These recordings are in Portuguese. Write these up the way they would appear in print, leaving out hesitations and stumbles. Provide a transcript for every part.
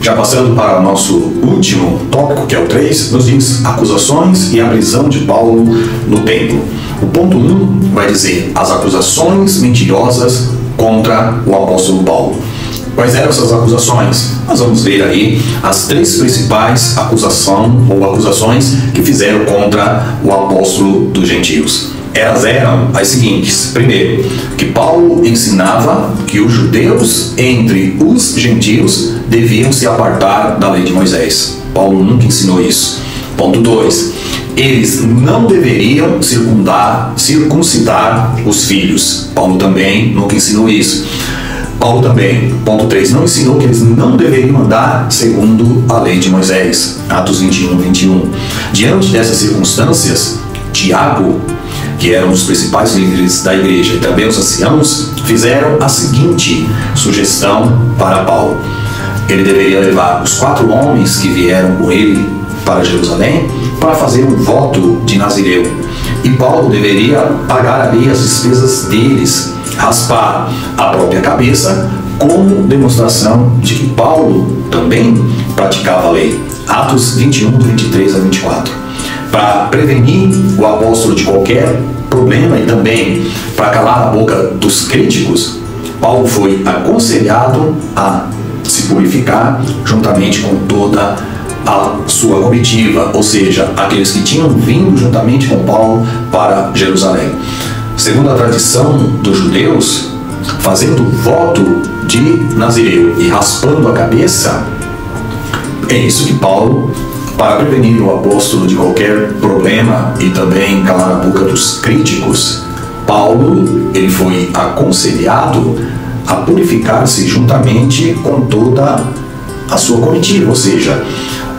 Já passando para o nosso último tópico, que é o 3, nos diz acusações e a prisão de Paulo no templo. O ponto 1 vai dizer as acusações mentirosas contra o apóstolo Paulo. Quais eram essas acusações? Nós vamos ver aí as 3 principais acusações que fizeram contra o apóstolo dos gentios. Elas eram as seguintes. Primeiro, que Paulo ensinava que os judeus entre os gentios deviam se apartar da lei de Moisés. Paulo nunca ensinou isso. Ponto 2, eles não deveriam circuncidar os filhos. Paulo também nunca ensinou isso. Paulo também, ponto 3, não ensinou que eles não deveriam andar segundo a lei de Moisés. Atos 21, 21. Diante dessas circunstâncias, Tiago, que eram os principais líderes da igreja, e também os anciãos, fizeram a seguinte sugestão para Paulo. Ele deveria levar os 4 homens que vieram com ele para Jerusalém para fazer um voto de Nazireu. E Paulo deveria pagar ali as despesas deles, raspar a própria cabeça, como demonstração de que Paulo também praticava a lei. Atos 21, 23 a 24. Para prevenir o apóstolo de qualquer problema e também para calar a boca dos críticos, Paulo foi aconselhado a se purificar juntamente com toda a sua comitiva, ou seja, aqueles que tinham vindo juntamente com Paulo para Jerusalém. Segundo a tradição dos judeus, fazendo voto de Nazireu e raspando a cabeça, é isso que Paulo, para prevenir o apóstolo de qualquer problema e também calar a boca dos críticos, Paulo ele foi aconselhado a purificar-se juntamente com toda a sua comitiva, ou seja,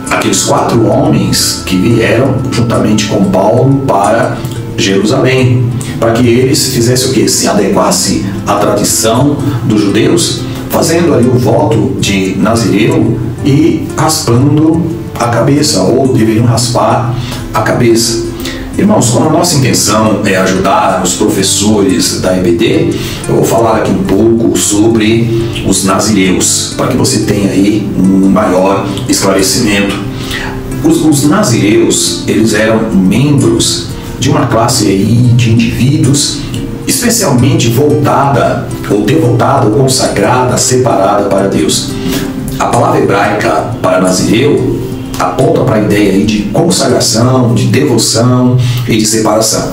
aqueles 4 homens que vieram juntamente com Paulo para Jerusalém, para que eles fizessem o quê? Se adequasse à tradição dos judeus, fazendo ali o voto de Nazireu e raspando a cabeça, ou deveriam raspar a cabeça. Irmãos, como a nossa intenção é ajudar os professores da EBD, eu vou falar aqui um pouco sobre os nazireus, para que você tenha aí um maior esclarecimento. Os nazireus, eles eram membros de uma classe aí de indivíduos especialmente voltada, ou devotada, ou consagrada, separada para Deus. A palavra hebraica para nazireu aponta para a ideia aí de consagração, de devoção e de separação.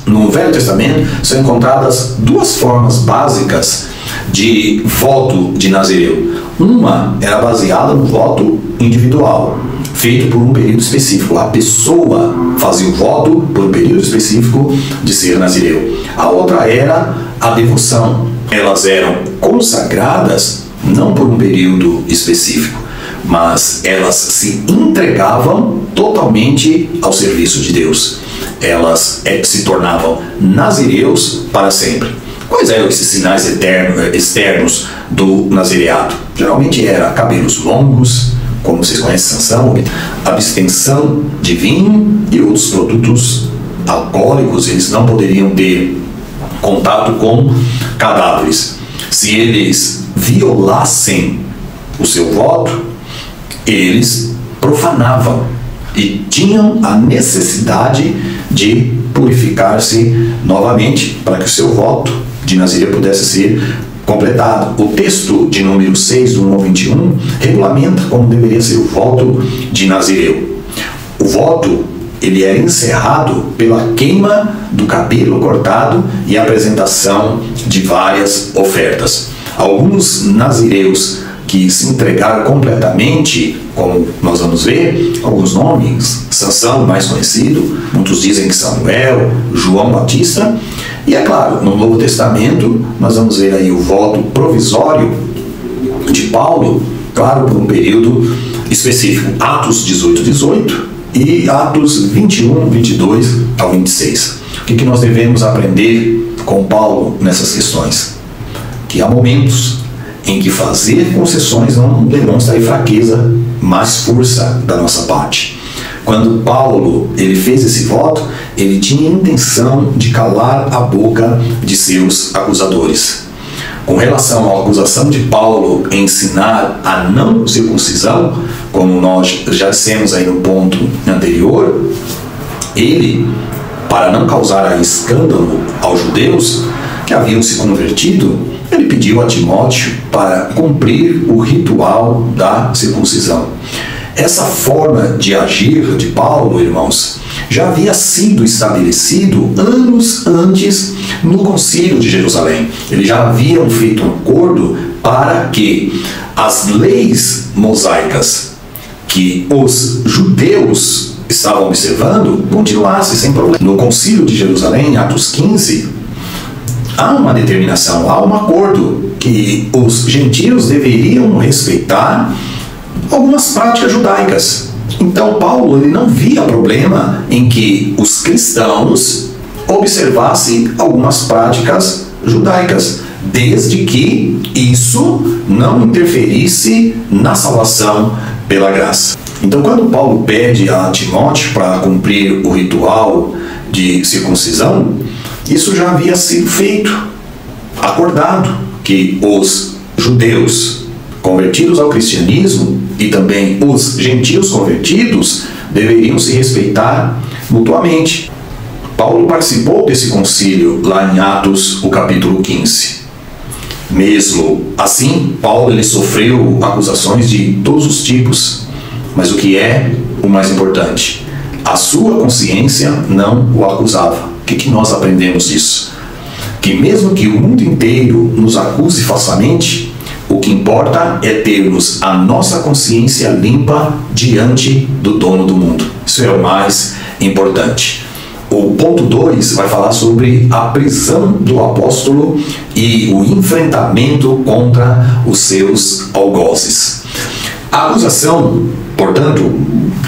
No Velho Testamento são encontradas 2 formas básicas de voto de nazireu. Uma era baseada no voto individual, feito por um período específico. A pessoa fazia o voto por um período específico de ser nazireu. A outra era a devoção. Elas eram consagradas não por um período específico, mas elas se entregavam totalmente ao serviço de Deus. Elas se tornavam nazireus para sempre. Quais eram esses sinais externos do nazireado? Geralmente era cabelos longos, como vocês conhecem Sansão, abstenção de vinho e outros produtos alcoólicos. Eles não poderiam ter contato com cadáveres. Se eles violassem o seu voto, eles profanavam e tinham a necessidade de purificar-se novamente para que o seu voto de nazireu pudesse ser completado. O texto de número 6, do 1 ao 21, regulamenta como deveria ser o voto de nazireu. O voto ele era encerrado pela queima do cabelo cortado e a apresentação de várias ofertas. Alguns nazireus que se entregaram completamente, como nós vamos ver, alguns nomes: Sansão, mais conhecido, muitos dizem que Samuel, João Batista. E é claro, no Novo Testamento, nós vamos ver aí o voto provisório de Paulo, claro, por um período específico, Atos 18, 18 e Atos 21, 22 ao 26. O que nós devemos aprender com Paulo nessas questões? Que há momentos em que fazer concessões não demonstra fraqueza, mas força da nossa parte. Quando Paulo ele fez esse voto, ele tinha a intenção de calar a boca de seus acusadores. Com relação à acusação de Paulo em ensinar a não circuncisão, como nós já dissemos aí no ponto anterior, ele, para não causar escândalo aos judeus que haviam se convertido, ele pediu a Timóteo para cumprir o ritual da circuncisão. Essa forma de agir de Paulo, irmãos, já havia sido estabelecido anos antes no Concílio de Jerusalém. Eles já haviam feito um acordo para que as leis mosaicas que os judeus estavam observando continuassem sem problema. No Concílio de Jerusalém, Atos 15, há uma determinação, há um acordo que os gentios deveriam respeitar algumas práticas judaicas. Então Paulo ele não via problema em que os cristãos observassem algumas práticas judaicas, desde que isso não interferisse na salvação pela graça. Então, quando Paulo pede a Timóteo para cumprir o ritual de circuncisão, isso já havia sido feito, acordado, que os judeus convertidos ao cristianismo e também os gentios convertidos deveriam se respeitar mutuamente. Paulo participou desse concílio lá em Atos, o capítulo 15. Mesmo assim, Paulo ele sofreu acusações de todos os tipos, mas o que é o mais importante? A sua consciência não o acusava. O que nós aprendemos disso? Que mesmo que o mundo inteiro nos acuse falsamente, o que importa é termos a nossa consciência limpa diante do dono do mundo. Isso é o mais importante. O ponto 2 vai falar sobre a prisão do apóstolo e o enfrentamento contra os seus algozes. A acusação, portanto,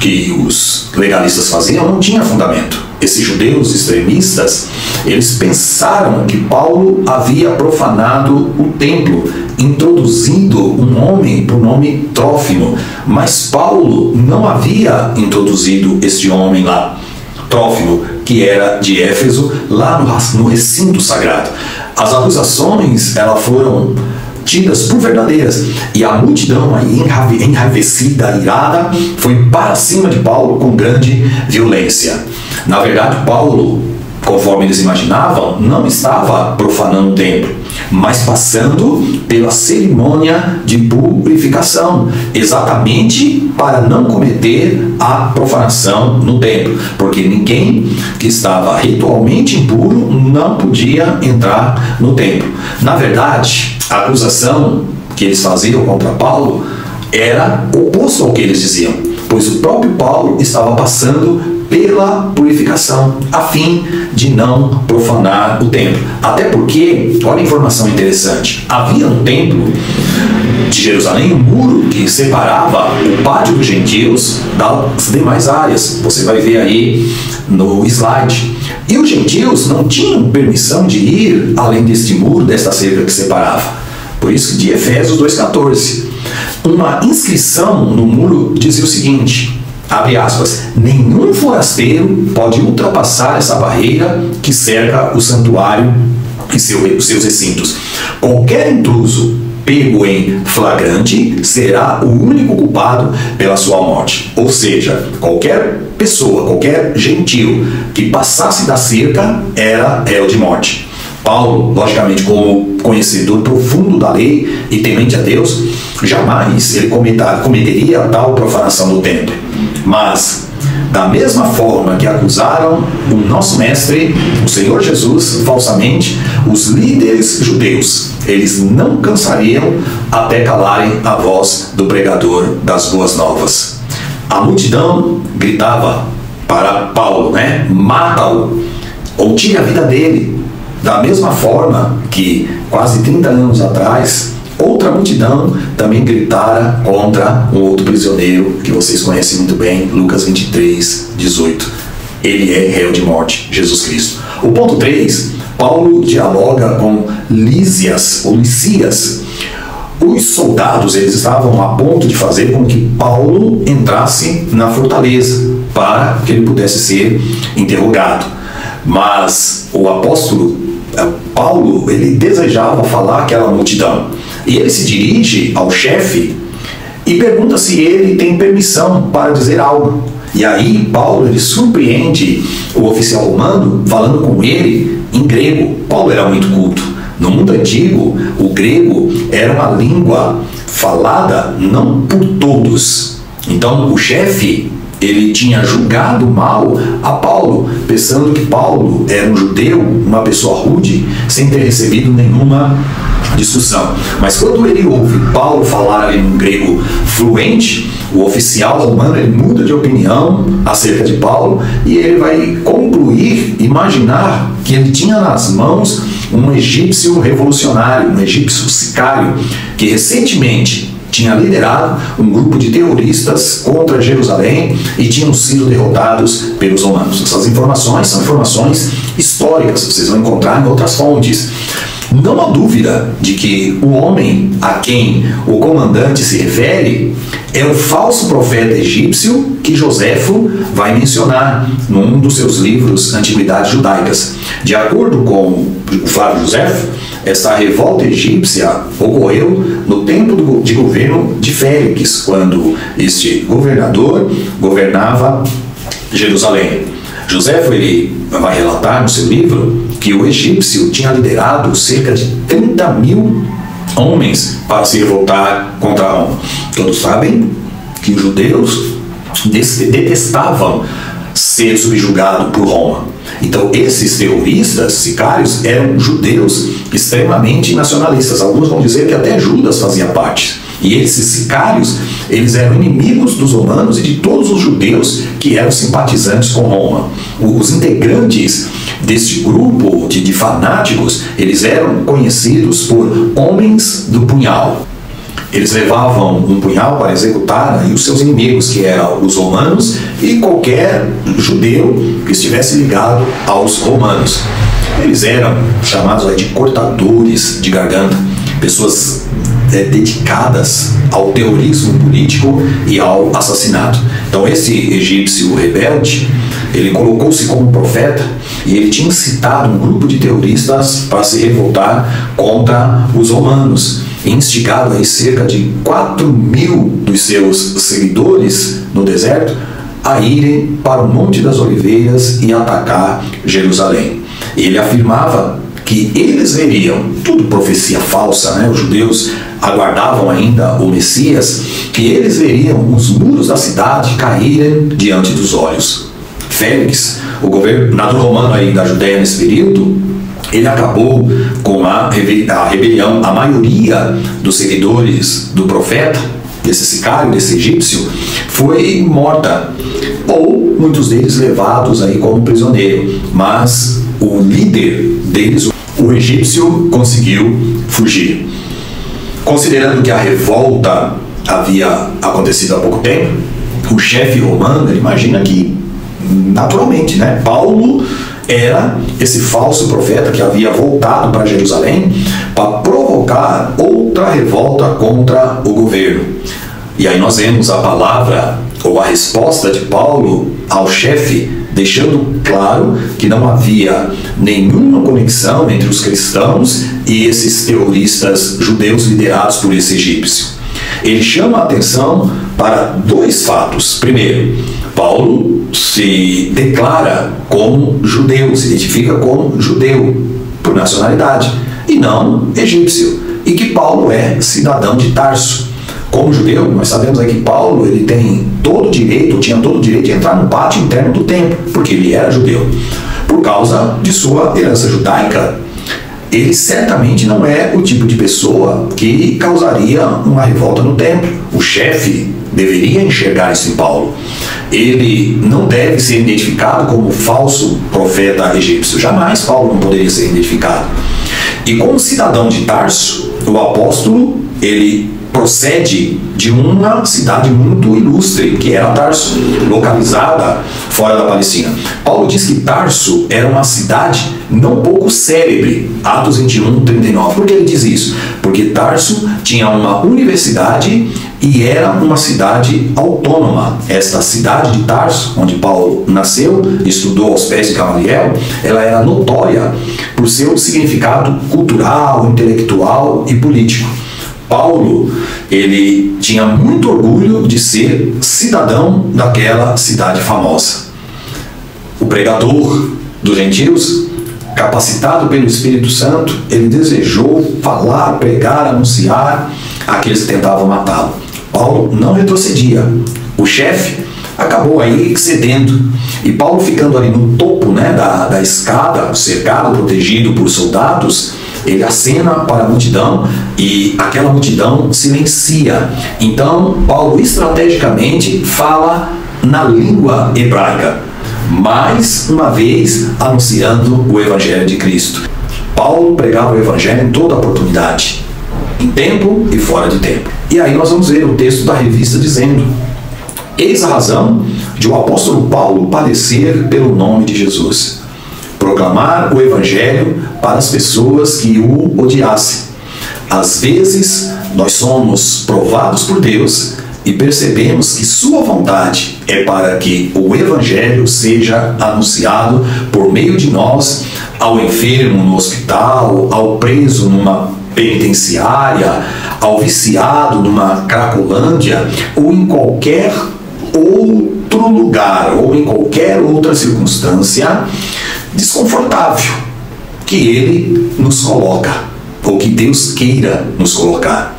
que os legalistas faziam não tinha fundamento. Esses judeus extremistas, eles pensaram que Paulo havia profanado o templo, introduzindo um homem por nome Trófimo, mas Paulo não havia introduzido este homem lá, Trófimo, que era de Éfeso, lá no recinto sagrado. As acusações elas foram tidas por verdadeiras, e a multidão aí enraivecida, irada, foi para cima de Paulo com grande violência. Na verdade, Paulo, conforme eles imaginavam, não estava profanando o templo, mas passando pela cerimônia de purificação, exatamente para não cometer a profanação no templo, porque ninguém que estava ritualmente impuro não podia entrar no templo. Na verdade, a acusação que eles faziam contra Paulo era oposto ao que eles diziam, pois o próprio Paulo estava passando pela purificação, a fim de não profanar o templo. Até porque, olha a informação interessante, havia no templo de Jerusalém um muro que separava o pátio dos gentios das demais áreas. Você vai ver aí no slide. E os gentios não tinham permissão de ir além deste muro, desta cerca que separava. Por isso, de Efésios 2,14, uma inscrição no muro dizia o seguinte, abre aspas, nenhum forasteiro pode ultrapassar essa barreira que cerca o santuário e seus recintos. Qualquer intruso pego em flagrante será o único culpado pela sua morte. Ou seja, qualquer pessoa, qualquer gentil que passasse da cerca era réu de morte. Paulo, logicamente, como conhecedor profundo da lei e temente a Deus, jamais ele cometeria tal profanação do templo. Mas, da mesma forma que acusaram o nosso mestre, o Senhor Jesus, falsamente, os líderes judeus, eles não cansariam até calarem a voz do pregador das boas novas. A multidão gritava para Paulo, mata-o, ou tire a vida dele. Da mesma forma que, quase 30 anos atrás, outra multidão também gritara contra um outro prisioneiro que vocês conhecem muito bem, Lucas 23, 18. Ele é réu de morte, Jesus Cristo. O ponto 3, Paulo dialoga com Lísias, ou Licias. Os soldados eles estavam a ponto de fazer com que Paulo entrasse na fortaleza para que ele pudesse ser interrogado. Mas o apóstolo Paulo, ele desejava falar àquela multidão. E ele se dirige ao chefe e pergunta se ele tem permissão para dizer algo. E aí Paulo, ele surpreende o oficial romano falando com ele em grego. Paulo era muito culto. No mundo antigo, o grego era uma língua falada não por todos. Então o chefe, ele tinha julgado mal a Paulo, pensando que Paulo era um judeu, uma pessoa rude, sem ter recebido nenhuma instrução. Mas quando ele ouve Paulo falar em um grego fluente, o oficial romano, ele muda de opinião acerca de Paulo e ele vai concluir, imaginar que ele tinha nas mãos um egípcio revolucionário, um egípcio sicário, que recentemente tinha liderado um grupo de terroristas contra Jerusalém e tinham sido derrotados pelos romanos. Essas informações são informações históricas, vocês vão encontrar em outras fontes. Não há dúvida de que o homem a quem o comandante se refere é o falso profeta egípcio que Joséfo vai mencionar num dos seus livros Antiguidades Judaicas. De acordo com o Flávio Joséfo, essa revolta egípcia ocorreu no tempo de governo de Félix, quando este governador governava Jerusalém. Joséfo, ele vai relatar no seu livro que o egípcio tinha liderado cerca de 30.000 homens para se revoltar contra Roma. Todos sabem que os judeus detestavam ser subjugados por Roma. Então esses terroristas sicários eram judeus extremamente nacionalistas. Alguns vão dizer que até Judas fazia parte. E esses sicários, eles eram inimigos dos romanos e de todos os judeus que eram simpatizantes com Roma. Os integrantes deste grupo de fanáticos, eles eram conhecidos por homens do punhal. Eles levavam um punhal para executar os seus inimigos, que eram os romanos e qualquer judeu que estivesse ligado aos romanos. Eles eram chamados de cortadores de garganta, pessoas dedicadas ao terrorismo político e ao assassinato. Então esse egípcio rebelde, ele colocou-se como profeta e ele tinha incitado um grupo de terroristas para se revoltar contra os romanos, instigado aí cerca de 4.000 dos seus seguidores no deserto a irem para o Monte das Oliveiras e atacar Jerusalém. Ele afirmava que eles veriam, tudo profecia falsa, né? Os judeus aguardavam ainda o Messias, que eles veriam os muros da cidade caírem diante dos olhos. Félix, o governador romano aí da Judéia nesse período, ele acabou com a rebelião. A maioria dos seguidores do profeta, desse sicário, desse egípcio, foi morta, ou muitos deles levados aí como prisioneiro. Mas o líder deles, o egípcio, conseguiu fugir. Considerando que a revolta havia acontecido há pouco tempo, o chefe romano, ele imagina que, naturalmente, né, Paulo era esse falso profeta que havia voltado para Jerusalém para provocar outra revolta contra o governo. E aí nós vemos a palavra ou a resposta de Paulo ao chefe, deixando claro que não havia nenhuma conexão entre os cristãos e esses terroristas judeus liderados por esse egípcio. Ele chama a atenção para dois fatos. Primeiro, Paulo se declara como judeu, se identifica como judeu por nacionalidade e não egípcio, e que Paulo é cidadão de Tarso. Como judeu, nós sabemos aí que Paulo, ele tem todo o direito, tinha todo o direito de entrar no pátio interno do templo, porque ele era judeu. Por causa de sua herança judaica, ele certamente não é o tipo de pessoa que causaria uma revolta no templo. O chefe deveria enxergar isso em Paulo. Ele não deve ser identificado como falso profeta egípcio. Jamais Paulo não poderia ser identificado. E como cidadão de Tarso, o apóstolo, ele procede de uma cidade muito ilustre, que era Tarso, localizada fora da Palestina. Paulo diz que Tarso era uma cidade não pouco célebre, Atos 21, 39. Por que ele diz isso? Porque Tarso tinha uma universidade e era uma cidade autônoma. Esta cidade de Tarso, onde Paulo nasceu, estudou aos pés de Gamaliel, ela era notória por seu significado cultural, intelectual e político. Paulo, ele tinha muito orgulho de ser cidadão daquela cidade famosa. O pregador dos gentios, capacitado pelo Espírito Santo, ele desejou falar, pregar, anunciar àqueles que tentavam matá-lo. Paulo não retrocedia. O chefe acabou aí cedendo. E Paulo, ficando ali no topo, né, da escada, cercado, protegido por soldados, ele acena para a multidão e aquela multidão silencia. Então, Paulo estrategicamente fala na língua hebraica, mais uma vez anunciando o Evangelho de Cristo. Paulo pregava o Evangelho em toda oportunidade, em tempo e fora de tempo. E aí nós vamos ver o texto da revista dizendo: eis a razão de o apóstolo Paulo padecer pelo nome de Jesus, proclamar o Evangelho para as pessoas que o odiassem. Às vezes, nós somos provados por Deus e percebemos que sua vontade é para que o Evangelho seja anunciado por meio de nós ao enfermo no hospital, ao preso numa penitenciária, ao viciado numa cracolândia, ou em qualquer outro lugar, ou em qualquer outra circunstância desconfortável que Ele nos coloca, ou que Deus queira nos colocar.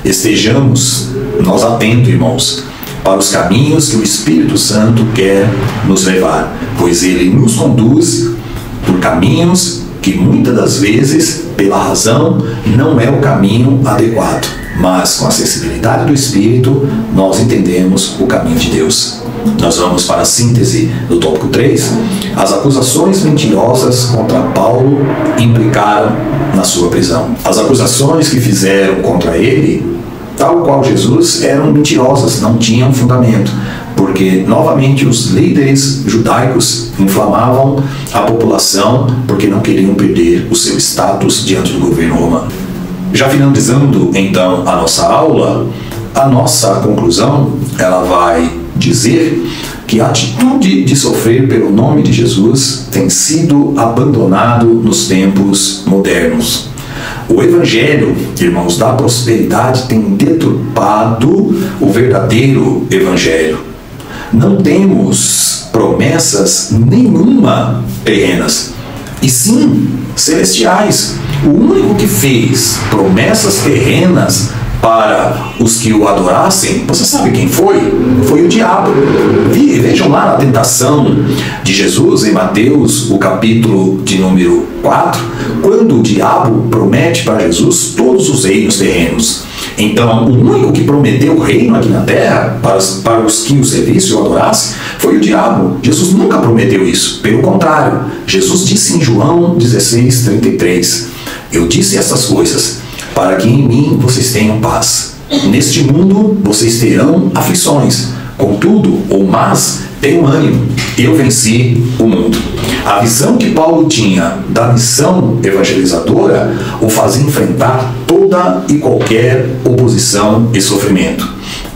Estejamos nós atentos, irmãos, para os caminhos que o Espírito Santo quer nos levar, pois Ele nos conduz por caminhos que muitas das vezes, pela razão, não é o caminho adequado, mas com a sensibilidade do Espírito nós entendemos o caminho de Deus. Nós vamos para a síntese do tópico 3. As acusações mentirosas contra Paulo implicaram na sua prisão. As acusações que fizeram contra ele, tal qual Jesus, eram mentirosas, não tinham fundamento, porque novamente os líderes judaicos inflamavam a população porque não queriam perder o seu status diante do governo romano. Já finalizando então a nossa aula, a nossa conclusão, ela vai dizer que a atitude de sofrer pelo nome de Jesus tem sido abandonado nos tempos modernos. O Evangelho, irmãos, da prosperidade tem deturpado o verdadeiro Evangelho. Não temos promessas nenhuma terrenas, e sim celestiais. O único que fez promessas terrenas para os que o adorassem, você sabe quem foi? Foi o diabo. Vejam lá na tentação de Jesus em Mateus, o capítulo de número 4, quando o diabo promete para Jesus todos os reinos terrenos. Então, o único que prometeu o reino aqui na terra para os que o servissem e o adorassem foi o diabo. Jesus nunca prometeu isso. Pelo contrário, Jesus disse em João 16:33, eu disse essas coisas para que em mim vocês tenham paz. Neste mundo vocês terão aflições. Contudo, mas tenham ânimo, eu venci o mundo. A visão que Paulo tinha da missão evangelizadora o fazia enfrentar toda e qualquer oposição e sofrimento.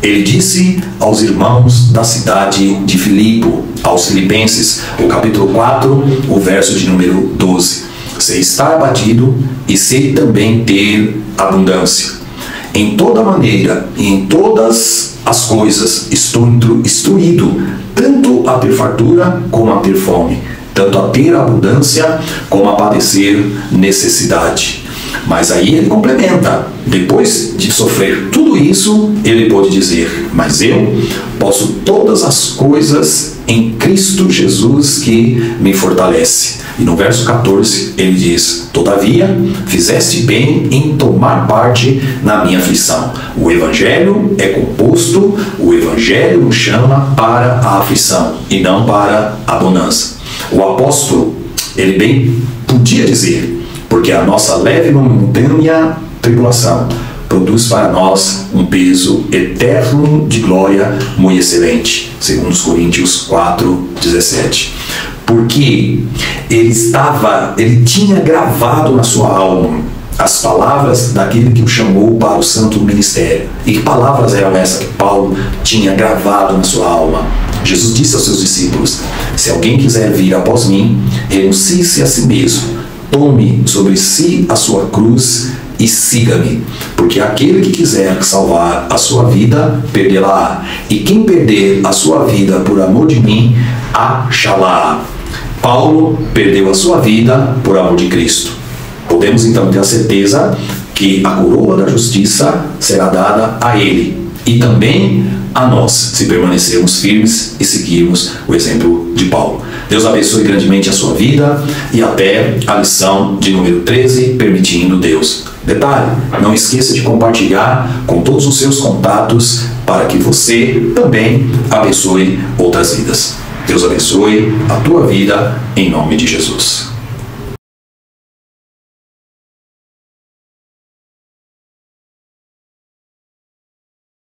Ele disse aos irmãos da cidade de Filipe, aos filipenses, o capítulo 4, o verso de número 12. Sei estar abatido e sei também ter abundância. Em toda maneira e em todas as coisas estou instruído, tanto a ter fartura como a ter fome, tanto a ter abundância como a padecer necessidade. Mas aí ele complementa, depois de sofrer tudo isso, ele pode dizer, mas eu posso todas as coisas em Cristo Jesus que me fortalece. E no verso 14 ele diz, todavia fizeste bem em tomar parte na minha aflição. O Evangelho é composto, o Evangelho nos chama para a aflição e não para a bonança. O apóstolo, ele bem podia dizer, porque a nossa leve e momentânea tribulação produz para nós um peso eterno de glória muito excelente, segundo os Coríntios 4:17. Porque ele tinha gravado na sua alma as palavras daquele que o chamou para o santo ministério. E que palavras eram essas que Paulo tinha gravado na sua alma? Jesus disse aos seus discípulos: se alguém quiser vir após mim, renuncie-se a si mesmo, tome sobre si a sua cruz e siga-me. Porque aquele que quiser salvar a sua vida, perdê-la-á. E quem perder a sua vida por amor de mim, achá-la-á. Paulo perdeu a sua vida por amor de Cristo. Podemos então ter a certeza que a coroa da justiça será dada a ele e também a nós, se permanecermos firmes e seguirmos o exemplo de Paulo. Deus abençoe grandemente a sua vida e até a lição de número 13, permitindo Deus. Detalhe, não esqueça de compartilhar com todos os seus contatos para que você também abençoe outras vidas. Deus abençoe a tua vida em nome de Jesus.